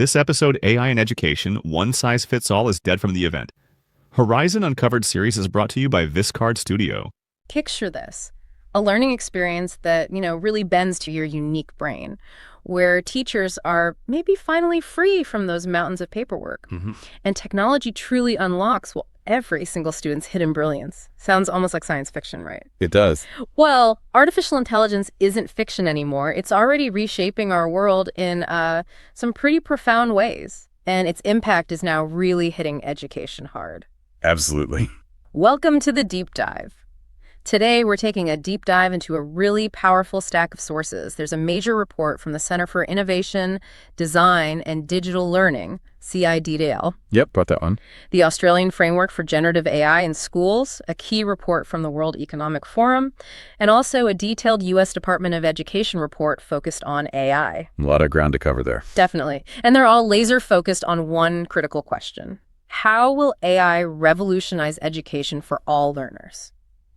This episode, AI in Education, One Size Fits All is dead from the event. Horizon Uncovered series is brought to you by Vizkard Studio. Picture this, a learning experience that, really bends to your unique brain, where teachers are maybe finally free from those mountains of paperwork. And technology truly unlocks, every single student's hidden brilliance. Sounds almost like science fiction, right? It does. Well, artificial intelligence isn't fiction anymore. It's already reshaping our world in some pretty profound ways. And its impact is now really hitting education hard. Absolutely. Welcome to the Deep Dive. Today, we're taking a deep dive into a really powerful stack of sources. There's a major report from the Center for Innovation, Design, and Digital Learning, CIDDL. Yep, brought that one. The Australian Framework for Generative AI in Schools, a key report from the World Economic Forum, and also a detailed U.S. Department of Education report focused on AI. A lot of ground to cover there. Definitely. And they're all laser focused on one critical question. How will AI revolutionize education for all learners?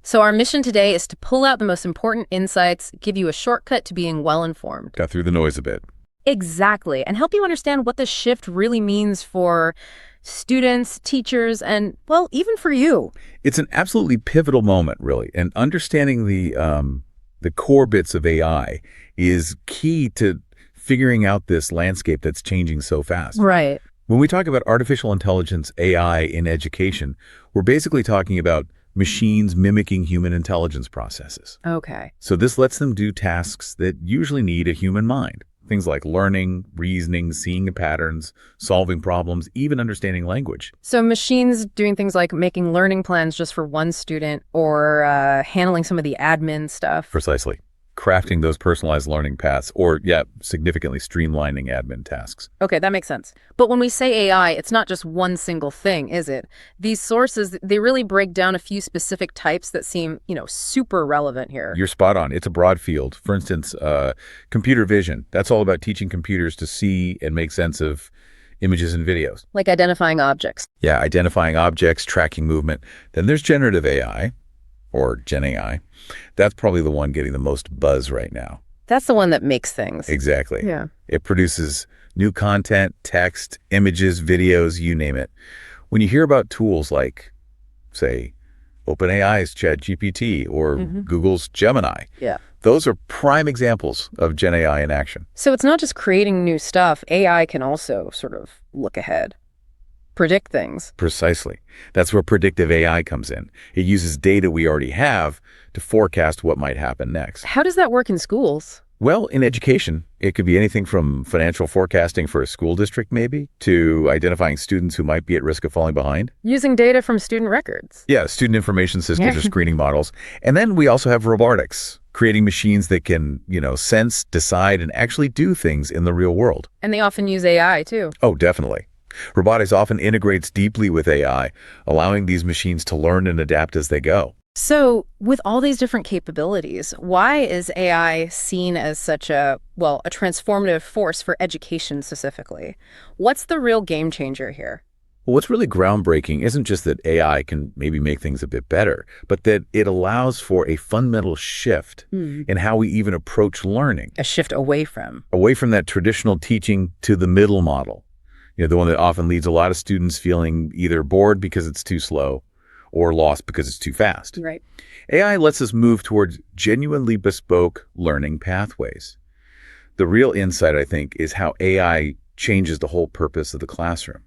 So our mission today is to pull out the most important insights, give you a shortcut to being well-informed. Got through the noise a bit. Exactly, and help you understand what the shift really means for students, teachers, and, even for you. It's an absolutely pivotal moment, really, and understanding the core bits of AI is key to figuring out this landscape that's changing so fast. Right. When we talk about artificial intelligence, AI in education, we're basically talking about machines mimicking human intelligence processes. Okay. So this lets them do tasks that usually need a human mind. Things like learning, reasoning, seeing patterns, solving problems, even understanding language. So machines doing things like making learning plans just for one student or handling some of the admin stuff. Precisely. Crafting those personalized learning paths or, significantly streamlining admin tasks. Okay, that makes sense. But when we say AI, it's not just one single thing, is it? These sources, they really break down a few specific types that seem, super relevant here. You're spot on. It's a broad field. For instance, computer vision. That's all about teaching computers to see and make sense of images and videos. Like identifying objects. Yeah, identifying objects, tracking movement. Then there's generative AI, or Gen AI. That's probably the one getting the most buzz right now. That's the one that makes things. Exactly. Yeah. It produces new content, text, images, videos, you name it. When you hear about tools like, say, OpenAI's ChatGPT or Google's Gemini, those are prime examples of Gen AI in action. So it's not just creating new stuff. AI can also sort of look ahead. Predict things. Precisely. That's where predictive AI comes in. It uses data we already have to forecast what might happen next. How does that work in schools? Well, in education, it could be anything from financial forecasting for a school district, maybe, to identifying students who might be at risk of falling behind. Using data from student records. Yeah, student information systems or screening models. And then we also have robotics, creating machines that can, sense, decide, and actually do things in the real world. And they often use AI, too. Oh, definitely. Robotics often integrates deeply with AI, allowing these machines to learn and adapt as they go. So with all these different capabilities, why is AI seen as such a transformative force for education specifically? What's the real game changer here? Well, what's really groundbreaking isn't just that AI can maybe make things a bit better, but that it allows for a fundamental shift in how we even approach learning. A shift away from that traditional teaching to the middle model. The one that often leaves a lot of students feeling either bored because it's too slow or lost because it's too fast. Right. AI lets us move towards genuinely bespoke learning pathways. The real insight, I think, is how AI changes the whole purpose of the classroom.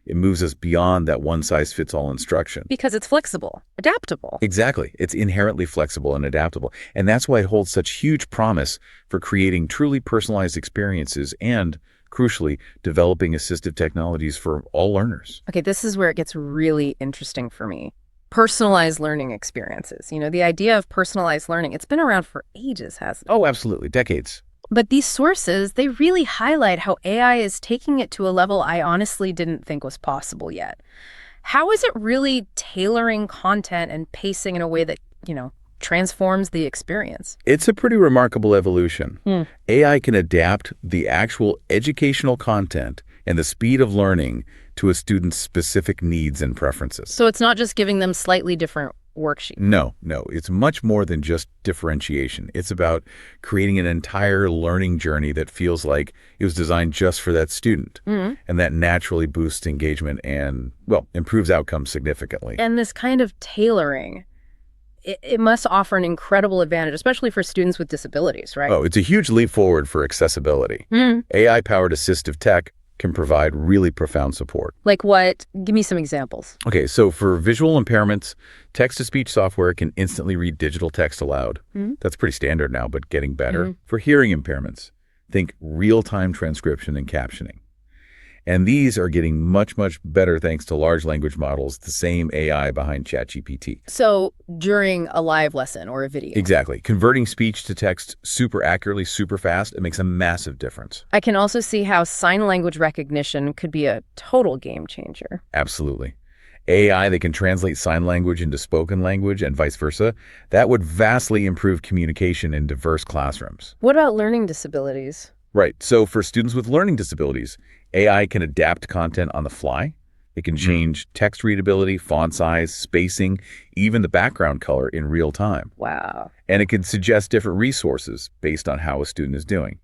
It moves us beyond that one-size-fits-all instruction. Because it's flexible, adaptable. Exactly. It's inherently flexible and adaptable. And that's why it holds such huge promise for creating truly personalized experiences and, crucially, developing assistive technologies for all learners. Okay, this is where it gets really interesting for me. Personalized learning experiences. The idea of personalized learning, it's been around for ages, hasn't it? Oh, absolutely. Decades. But these sources, they really highlight how AI is taking it to a level I honestly didn't think was possible yet. How is it really tailoring content and pacing in a way that, transforms the experience? It's a pretty remarkable evolution. AI can adapt the actual educational content and the speed of learning to a student's specific needs and preferences. So it's not just giving them slightly different worksheet. No. It's much more than just differentiation. It's about creating an entire learning journey that feels like it was designed just for that student. And that naturally boosts engagement and, well, improves outcomes significantly. And this kind of tailoring, it must offer an incredible advantage, especially for students with disabilities, right? Oh, it's a huge leap forward for accessibility. AI-powered assistive tech can provide really profound support. Like what? Give me some examples. Okay, so for visual impairments, text-to-speech software can instantly read digital text aloud. That's pretty standard now, but getting better. For hearing impairments, think real-time transcription and captioning. And these are getting much, much better thanks to large language models, the same AI behind ChatGPT. So during a live lesson or a video. Exactly. Converting speech to text super accurately, super fast, it makes a massive difference. I can also see how sign language recognition could be a total game changer. Absolutely. AI that can translate sign language into spoken language and vice versa, that would vastly improve communication in diverse classrooms. What about learning disabilities? Right. So for students with learning disabilities, AI can adapt content on the fly. It can change text readability, font size, spacing, even the background color in real time. Wow. And it can suggest different resources based on how a student is doing.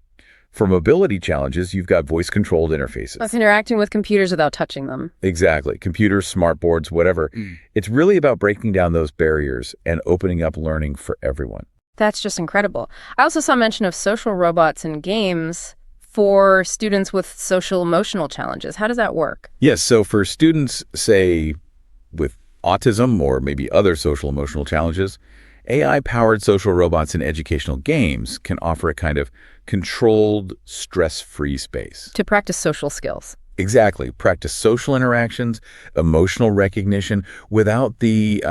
For mobility challenges, you've got voice-controlled interfaces. That's interacting with computers without touching them. Exactly. Computers, smartboards, whatever. It's really about breaking down those barriers and opening up learning for everyone. That's just incredible. I also saw mention of social robots in games for students with social emotional challenges. How does that work? Yes, so for students, say, with autism or maybe other social emotional challenges, AI-powered social robots in educational games can offer a kind of controlled, stress-free space. To practice social skills. Exactly. Practice social interactions, emotional recognition without the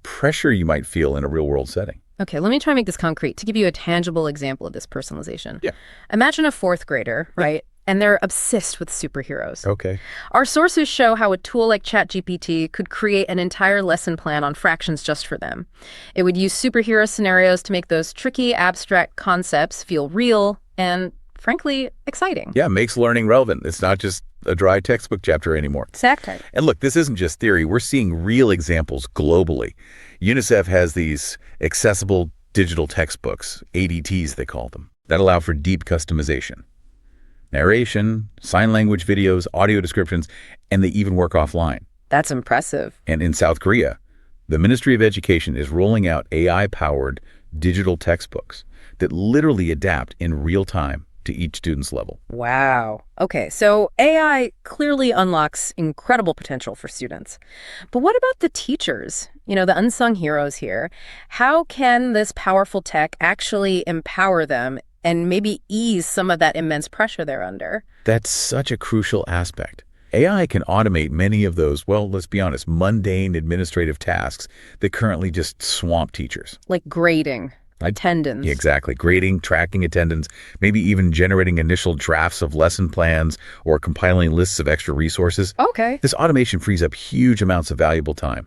pressure you might feel in a real-world setting. Okay, let me try and make this concrete to give you a tangible example of this personalization. Yeah. Imagine a fourth grader, right? And they're obsessed with superheroes. Okay. Our sources show how a tool like ChatGPT could create an entire lesson plan on fractions just for them. It would use superhero scenarios to make those tricky, abstract concepts feel real and, frankly, exciting. Yeah, makes learning relevant. It's not just a dry textbook chapter anymore. Exactly. And look, this isn't just theory. We're seeing real examples globally. UNICEF has these accessible digital textbooks, ADTs they call them, that allow for deep customization. Narration, sign language videos, audio descriptions, and they even work offline. That's impressive. And in South Korea, the Ministry of Education is rolling out AI-powered digital textbooks that literally adapt in real time to each student's level. Wow. Okay, so AI clearly unlocks incredible potential for students. But what about the teachers? You know, the unsung heroes here. How can this powerful tech actually empower them and maybe ease some of that immense pressure they're under? That's such a crucial aspect. AI can automate many of those, well, let's be honest, mundane administrative tasks that currently just swamp teachers. Like grading. Attendance. Yeah, exactly. Grading, tracking attendance, maybe even generating initial drafts of lesson plans or compiling lists of extra resources. Okay. This automation frees up huge amounts of valuable time.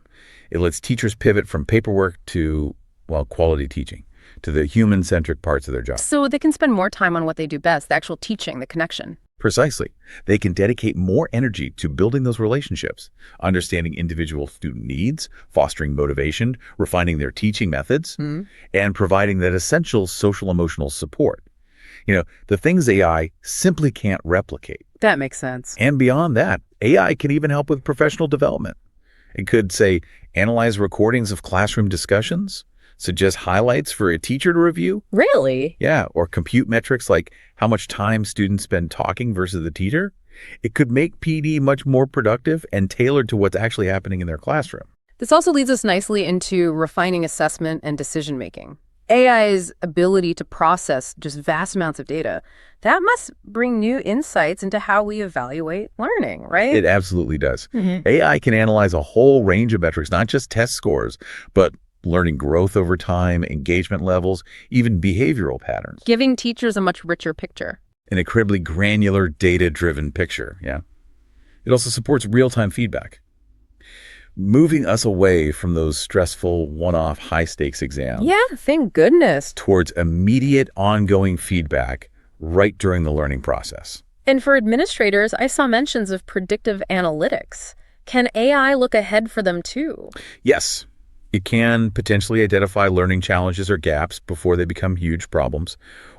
It lets teachers pivot from paperwork to, well, quality teaching, to the human-centric parts of their job. So they can spend more time on what they do best, the actual teaching, the connection. Precisely. They can dedicate more energy to building those relationships, understanding individual student needs, fostering motivation, refining their teaching methods, and providing that essential social-emotional support. You know, the things AI simply can't replicate. That makes sense. And beyond that, AI can even help with professional development. It could, say, analyze recordings of classroom discussions, suggest highlights for a teacher to review. Really? Yeah, or compute metrics like how much time students spend talking versus the teacher. It could make PD much more productive and tailored to what's actually happening in their classroom. This also leads us nicely into refining assessment and decision-making. AI's ability to process just vast amounts of data, that must bring new insights into how we evaluate learning, right? It absolutely does. AI can analyze a whole range of metrics, not just test scores, but learning growth over time, engagement levels, even behavioral patterns. Giving teachers a much richer picture. An incredibly granular, data-driven picture, yeah. It also supports real-time feedback, moving us away from those stressful, one-off, high-stakes exams. Yeah, thank goodness. Towards immediate, ongoing feedback right during the learning process. And for administrators, I saw mentions of predictive analytics. Can AI look ahead for them too? Yes. It can potentially identify learning challenges or gaps before they become huge problems,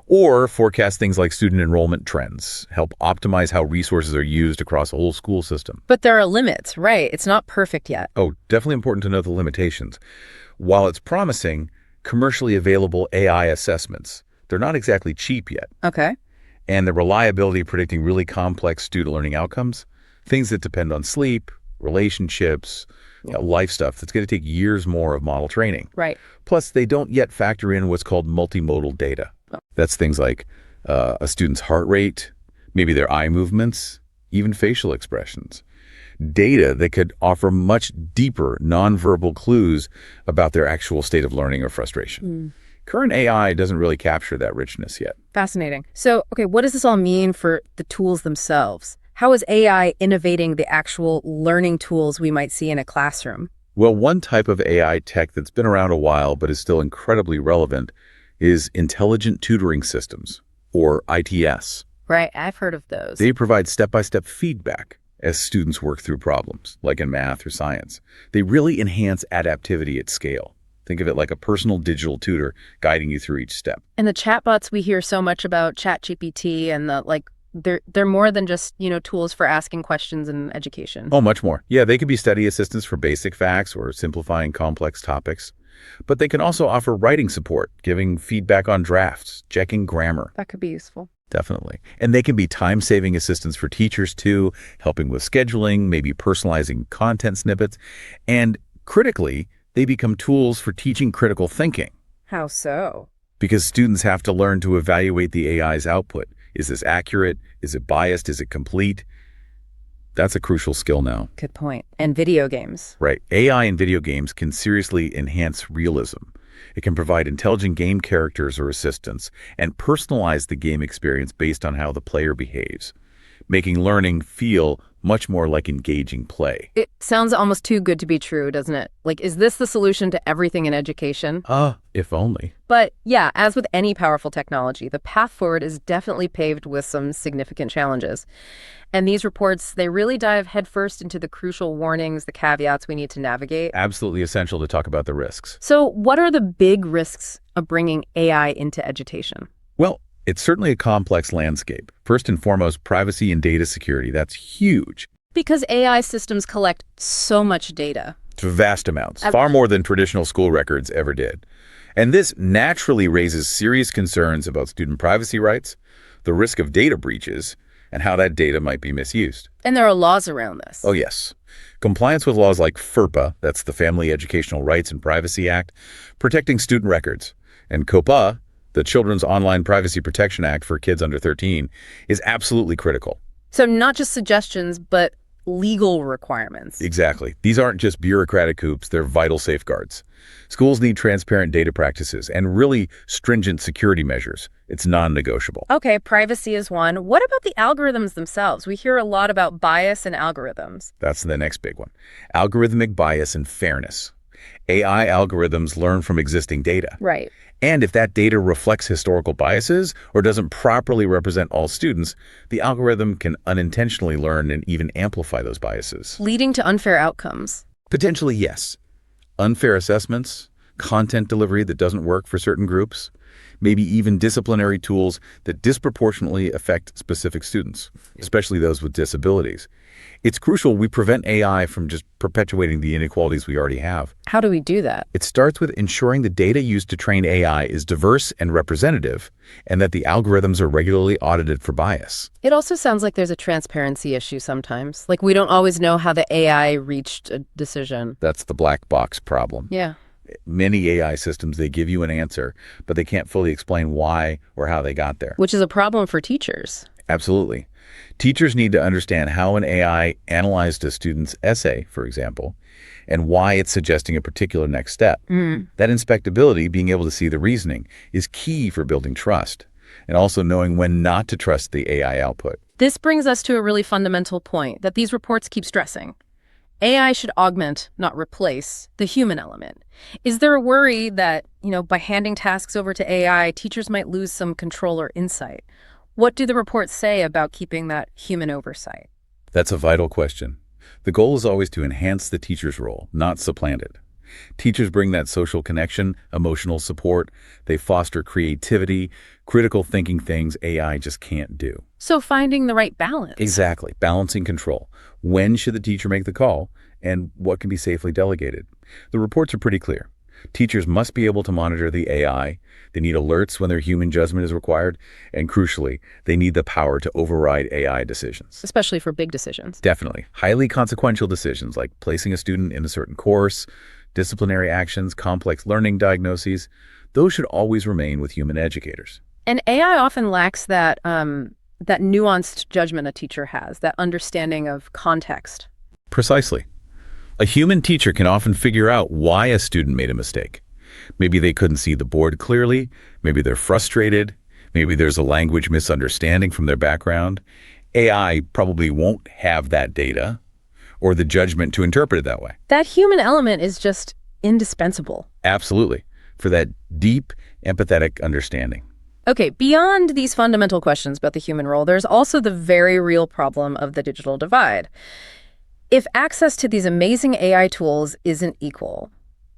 or forecast things like student enrollment trends, help optimize how resources are used across a whole school system. But there are limits, right? It's not perfect yet. Oh, definitely important to know the limitations. While it's promising, commercially available AI assessments, they're not exactly cheap yet. Okay. And the reliability of predicting really complex student learning outcomes, things that depend on sleep, relationships, life stuff, that's going to take years more of model training. Right. Plus, they don't yet factor in what's called multimodal data. That's things like a student's heart rate, maybe their eye movements, even facial expressions. Data that could offer much deeper nonverbal clues about their actual state of learning or frustration. Current AI doesn't really capture that richness yet. Fascinating. So, okay, what does this all mean for the tools themselves? How is AI innovating the actual learning tools we might see in a classroom? Well, one type of AI tech that's been around a while but is still incredibly relevant is intelligent tutoring systems, or ITS. Right, I've heard of those. They provide step-by-step feedback as students work through problems, like in math or science. They really enhance adaptivity at scale. Think of it like a personal digital tutor guiding you through each step. And the chatbots we hear so much about, ChatGPT and they're more than just, tools for asking questions in education. Oh, much more. Yeah, they could be study assistants for basic facts or simplifying complex topics. But they can also offer writing support, giving feedback on drafts, checking grammar. That could be useful. Definitely. And they can be time-saving assistants for teachers, too, helping with scheduling, maybe personalizing content snippets. And critically, they become tools for teaching critical thinking. How so? Because students have to learn to evaluate the AI's output. Is this accurate? Is it biased? Is it complete? That's a crucial skill now. Good point. And video games. Right. AI in video games can seriously enhance realism. It can provide intelligent game characters or assistants and personalize the game experience based on how the player behaves, making learning feel much more like engaging play. It sounds almost too good to be true, doesn't it? Like, is this the solution to everything in education? If only. But yeah, as with any powerful technology, the path forward is definitely paved with some significant challenges. And these reports, they really dive headfirst into the crucial warnings, the caveats we need to navigate. Absolutely essential to talk about the risks. So what are the big risks of bringing AI into education? Well, it's certainly a complex landscape. First and foremost, privacy and data security. That's huge. Because AI systems collect so much data. To vast amounts, far more than traditional school records ever did. And this naturally raises serious concerns about student privacy rights, the risk of data breaches, and how that data might be misused. And there are laws around this. Oh, yes. Compliance with laws like FERPA, that's the Family Educational Rights and Privacy Act, protecting student records, and COPPA, the Children's Online Privacy Protection Act for kids under 13, is absolutely critical. So not just suggestions, but legal requirements. Exactly. These aren't just bureaucratic hoops, they're vital safeguards. Schools need transparent data practices and really stringent security measures. It's non-negotiable. Okay, privacy is one. What about the algorithms themselves? We hear a lot about bias in algorithms. That's the next big one. Algorithmic bias and fairness. AI algorithms learn from existing data. Right. And if that data reflects historical biases or doesn't properly represent all students, the algorithm can unintentionally learn and even amplify those biases. Leading to unfair outcomes. Potentially, yes. Unfair assessments, content delivery that doesn't work for certain groups, maybe even disciplinary tools that disproportionately affect specific students, especially those with disabilities. It's crucial we prevent AI from just perpetuating the inequalities we already have. How do we do that? It starts with ensuring the data used to train AI is diverse and representative, and that the algorithms are regularly audited for bias. It also sounds like there's a transparency issue sometimes. Like we don't always know how the AI reached a decision. That's the black box problem. Yeah. Many AI systems, they give you an answer, but they can't fully explain why or how they got there. Which is a problem for teachers. Absolutely. Teachers need to understand how an AI analyzed a student's essay, for example, and why it's suggesting a particular next step. That inspectability, being able to see the reasoning, is key for building trust, and also knowing when not to trust the AI output. This brings us to a really fundamental point that these reports keep stressing. AI should augment, not replace, the human element. Is there a worry that, by handing tasks over to AI, teachers might lose some control or insight? What do the reports say about keeping that human oversight? That's a vital question. The goal is always to enhance the teacher's role, not supplant it. Teachers bring that social connection, emotional support. They foster creativity, critical thinking, things AI just can't do. So finding the right balance. Exactly. Balancing control. When should the teacher make the call, and what can be safely delegated? The reports are pretty clear. Teachers must be able to monitor the AI. They need alerts when their human judgment is required. And crucially, they need the power to override AI decisions. Especially for big decisions. Definitely. Highly consequential decisions like placing a student in a certain course, disciplinary actions, complex learning diagnoses, those should always remain with human educators. And AI often lacks that nuanced judgment a teacher has, that understanding of context. Precisely. A human teacher can often figure out why a student made a mistake. Maybe they couldn't see the board clearly, maybe they're frustrated, maybe there's a language misunderstanding from their background. AI probably won't have that data or the judgment to interpret it that way. That human element is just indispensable. Absolutely, for that deep, empathetic understanding. Okay, beyond these fundamental questions about the human role, there's also the very real problem of the digital divide. If access to these amazing AI tools isn't equal,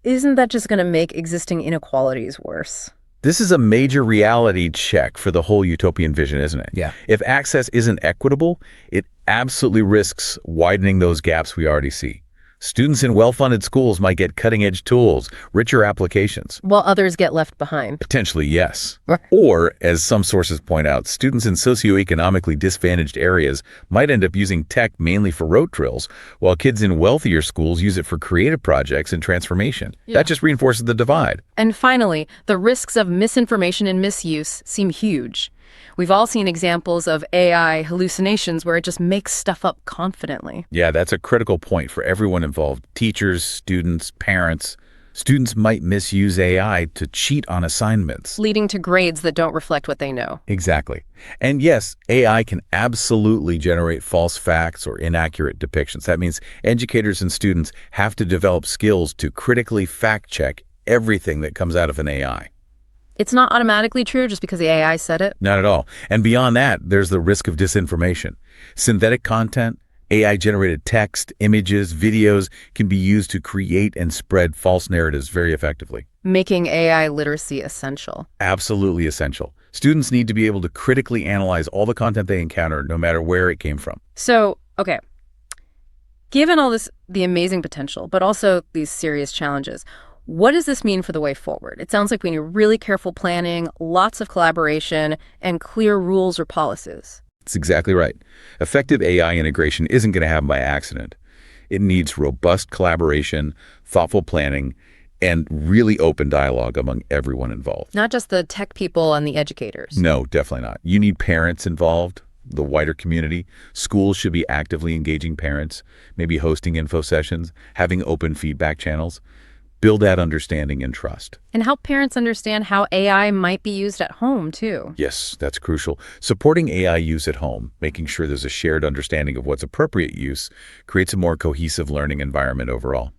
isn't that just going to make existing inequalities worse? This is a major reality check for the whole utopian vision, isn't it? Yeah. If access isn't equitable, it absolutely risks widening those gaps we already see. Students in well-funded schools might get cutting-edge tools, richer applications. While others get left behind. Potentially, yes. Right. Or, as some sources point out, students in socioeconomically disadvantaged areas might end up using tech mainly for rote drills, while kids in wealthier schools use it for creative projects and transformation. Yeah. That just reinforces the divide. And finally, the risks of misinformation and misuse seem huge. We've all seen examples of AI hallucinations where it just makes stuff up confidently. Yeah, that's a critical point for everyone involved. Teachers, students, parents. Students might misuse AI to cheat on assignments. Leading to grades that don't reflect what they know. Exactly. And yes, AI can absolutely generate false facts or inaccurate depictions. That means educators and students have to develop skills to critically fact-check everything that comes out of an AI. It's not automatically true just because the AI said it. Not at all. And beyond that, there's the risk of disinformation. Synthetic content, AI-generated text, images, videos can be used to create and spread false narratives very effectively. Making AI literacy essential. Absolutely essential. Students need to be able to critically analyze all the content they encounter, no matter where it came from. So, okay, given all this, the amazing potential, but also these serious challenges, what does this mean for the way forward? It sounds like we need really careful planning, lots of collaboration, and clear rules or policies. That's exactly right. Effective AI integration isn't going to happen by accident. It needs robust collaboration, thoughtful planning, and really open dialogue among everyone involved. Not just the tech people and the educators. No, definitely not. You need parents involved, the wider community. Schools should be actively engaging parents, maybe hosting info sessions, having open feedback channels. Build that understanding and trust. And help parents understand how AI might be used at home, too. Yes, that's crucial. Supporting AI use at home, making sure there's a shared understanding of what's appropriate use, creates a more cohesive learning environment overall.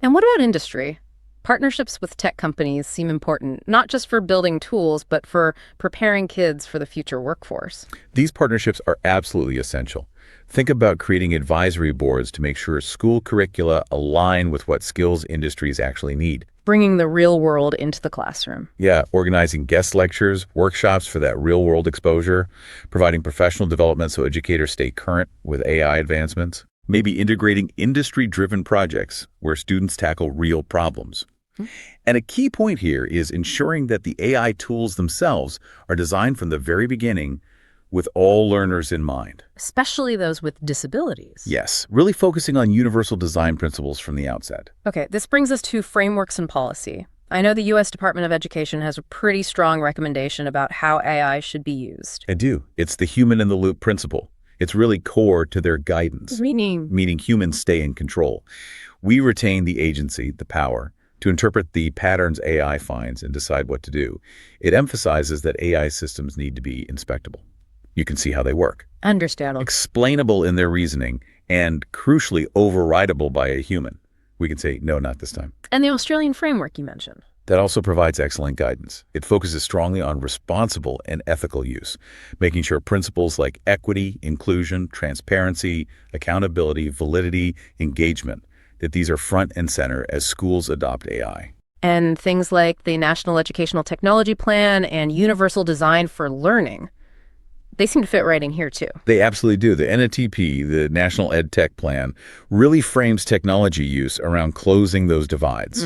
And what about industry? Partnerships with tech companies seem important, not just for building tools, but for preparing kids for the future workforce. These partnerships are absolutely essential. Think about creating advisory boards to make sure school curricula align with what skills industries actually need. Bringing the real world into the classroom. Yeah, organizing guest lectures, workshops for that real-world exposure, providing professional development so educators stay current with AI advancements. Maybe integrating industry-driven projects where students tackle real problems. And a key point here is ensuring that the AI tools themselves are designed from the very beginning with all learners in mind. Especially those with disabilities. Yes, really focusing on universal design principles from the outset. Okay, this brings us to frameworks and policy. I know the U.S. Department of Education has a pretty strong recommendation about how AI should be used. I do. It's the human-in-the-loop principle. It's really core to their guidance. Meaning humans stay in control. We retain the agency, the power, to interpret the patterns AI finds and decide what to do. It emphasizes that AI systems need to be inspectable. You can see how they work. Understandable. Explainable in their reasoning, and crucially overridable by a human. We can say, no, not this time. And the Australian framework you mentioned. That also provides excellent guidance. It focuses strongly on responsible and ethical use, making sure principles like equity, inclusion, transparency, accountability, validity, engagement, that these are front and center as schools adopt AI. And things like the National Educational Technology Plan and Universal Design for Learning, they seem to fit right in here, too. They absolutely do. The NETP, the National Ed Tech Plan, really frames technology use around closing those divides.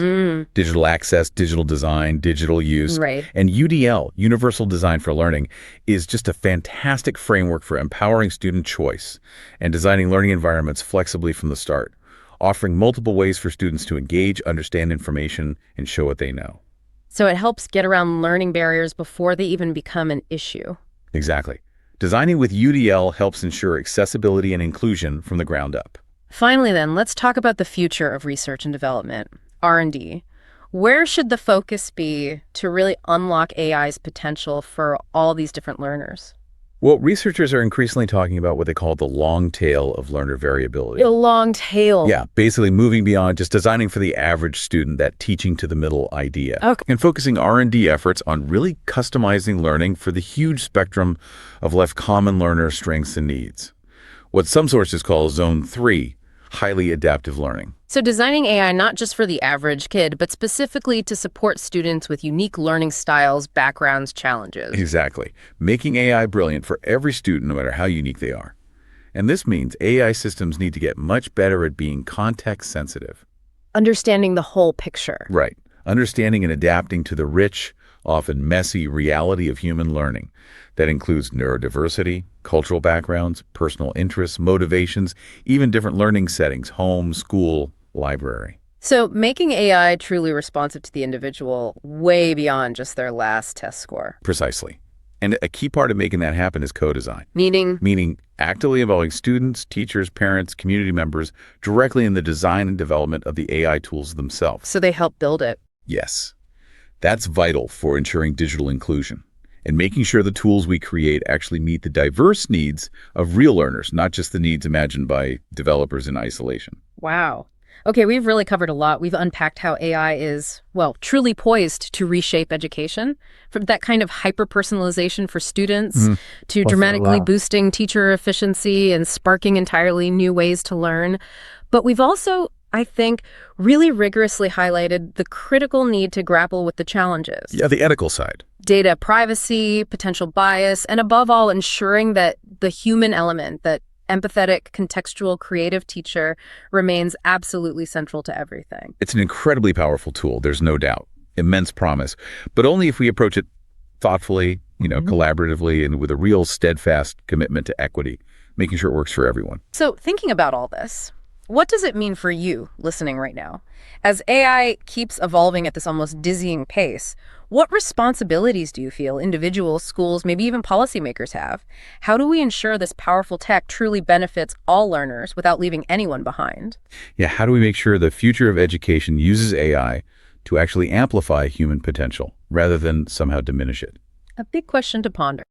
Digital access, digital design, digital use. Right. And UDL, Universal Design for Learning, is just a fantastic framework for empowering student choice and designing learning environments flexibly from the start, offering multiple ways for students to engage, understand information, and show what they know. So it helps get around learning barriers before they even become an issue. Exactly. Designing with UDL helps ensure accessibility and inclusion from the ground up. Finally, then, let's talk about the future of research and development, R&D. Where should the focus be to really unlock AI's potential for all these different learners? Well, researchers are increasingly talking about what they call the long tail of learner variability. A long tail. Yeah, basically moving beyond just designing for the average student, that teaching to the middle idea. Okay. And focusing R&D efforts on really customizing learning for the huge spectrum of less common learner strengths and needs. What some sources call Zone 3, highly adaptive learning. So designing AI not just for the average kid, but specifically to support students with unique learning styles, backgrounds, challenges. Exactly. Making AI brilliant for every student, no matter how unique they are. And this means AI systems need to get much better at being context sensitive. Understanding the whole picture. Right. Understanding and adapting to the rich, often messy reality of human learning. That includes neurodiversity, cultural backgrounds, personal interests, motivations, even different learning settings, home, school, library. So making AI truly responsive to the individual way beyond just their last test score. Precisely. And a key part of making that happen is co-design. Meaning Actively involving students, teachers, parents, community members directly in the design and development of the AI tools themselves. so they help build it. Yes. That's vital for ensuring digital inclusion and making sure the tools we create actually meet the diverse needs of real learners, not just the needs imagined by developers in isolation. Wow. Okay, we've really covered a lot. We've unpacked how AI is, well, truly poised to reshape education, from that kind of hyper-personalization for students to dramatically boosting teacher efficiency and sparking entirely new ways to learn. But we've also, I think, really rigorously highlighted the critical need to grapple with the challenges. Yeah, the ethical side. Data privacy, potential bias, and above all, ensuring that the human element, that empathetic, contextual, creative teacher remains absolutely central to everything. It's an incredibly powerful tool, there's no doubt. Immense promise, but only if we approach it thoughtfully, collaboratively, and with a real steadfast commitment to equity, making sure it works for everyone. So thinking about all this, what does it mean for you listening right now? As AI keeps evolving at this almost dizzying pace, what responsibilities do you feel individuals, schools, maybe even policymakers have? How do we ensure this powerful tech truly benefits all learners without leaving anyone behind? Yeah, how do we make sure the future of education uses AI to actually amplify human potential rather than somehow diminish it? A big question to ponder.